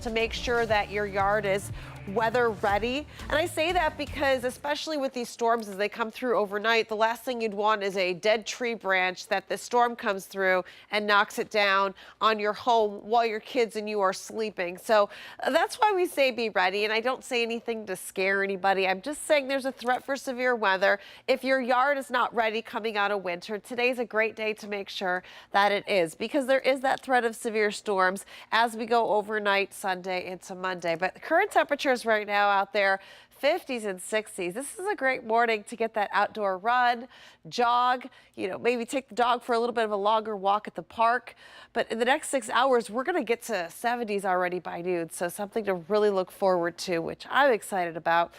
to make sure that your yard is weather ready. And I say that because especially with these storms as they come through overnight, the last thing you'd want is a dead tree branch that the storm comes through and knocks it down on your home while your kids and you are sleeping. So that's why we say be ready. And I don't say anything to scare anybody. I'm just saying there's a threat for severe weather. If your yard is not ready coming out of winter, today's a great day to make sure that it is, because there is that threat of severe storms as we go overnight Sunday into Monday. But the current temperatures right now out there, 50s and 60s. This is a great morning to get that outdoor run, jog, maybe take the dog for a little bit of a longer walk at the park. But in the next 6 hours, we're going to get to 70s already by noon. So something to really look forward to, which I'm excited about.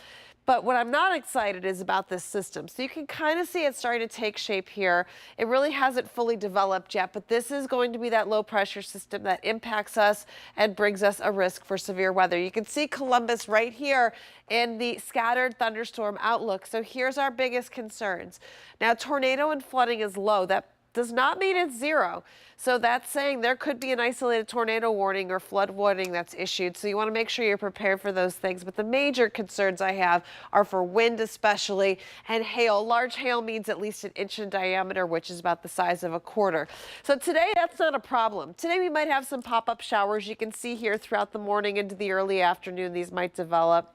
But what I'm not excited is about this system. So you can kind of see it starting to take shape here. It really hasn't fully developed yet, but this is going to be that low pressure system that impacts us and brings us a risk for severe weather. You can see Columbus right here in the scattered thunderstorm outlook. So here's our biggest concerns. Now, tornado and flooding is low. That does not mean it's zero. So that's saying there could be an isolated tornado warning or flood warning that's issued. So you want to make sure you're prepared for those things. But the major concerns I have are for wind especially, and hail. Large hail means at least 1 inch in diameter, which is about the size of a quarter. So today that's not a problem. Today we might have some pop-up showers. You can see here throughout the morning into the early afternoon these might develop.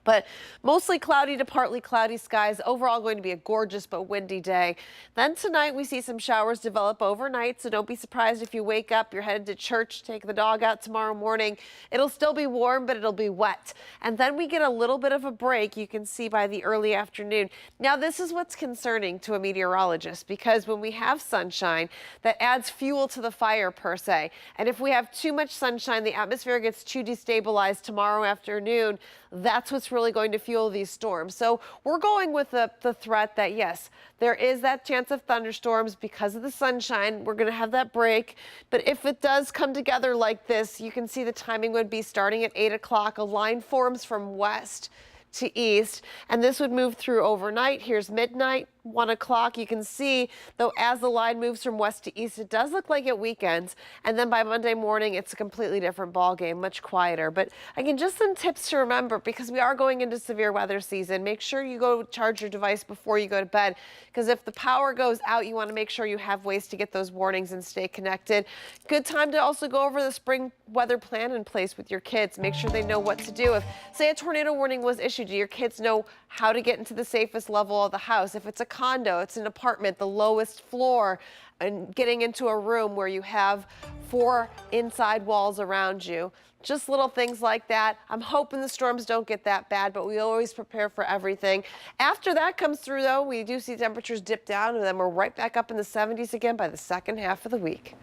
But mostly cloudy to partly cloudy skies. Overall going to be a gorgeous but windy day. Then tonight we see some showers develop overnight, so don't be surprised if you wake up, you're headed to church, take the dog out tomorrow morning. It'll still be warm, but it'll be wet. And then we get a little bit of a break, you can see by the early afternoon. Now this is what's concerning to a meteorologist, because when we have sunshine, that adds fuel to the fire per se. And if we have too much sunshine, the atmosphere gets too destabilized tomorrow afternoon. That's what's really going to fuel these storms. So we're going with the threat that, yes, there is that chance of thunderstorms because of the sunshine. We're going to have that break. But if it does come together like this, you can see the timing would be starting at 8 o'clock. A line forms from west to east, and this would move through overnight. Here's midnight, 1 o'clock. You can see, though, as the line moves from west to east, it does look like it weakens. And then by Monday morning, it's a completely different ball game, much quieter. But again, just some tips to remember, because we are going into severe weather season. Make sure you go charge your device before you go to bed, because if the power goes out, you want to make sure you have ways to get those warnings and stay connected. Good time to also go over the spring weather plan in place with your kids. Make sure they know what to do. If, say, a tornado warning was issued, do your kids know how to get into the safest level of the house? If it's a condo, it's an apartment, the lowest floor, and getting into a room where you have 4 inside walls around you. Just little things like that. I'm hoping the storms don't get that bad, but we always prepare for everything. After that comes through, though, we do see temperatures dip down, and then we're right back up in the 70s again by the second half of the week.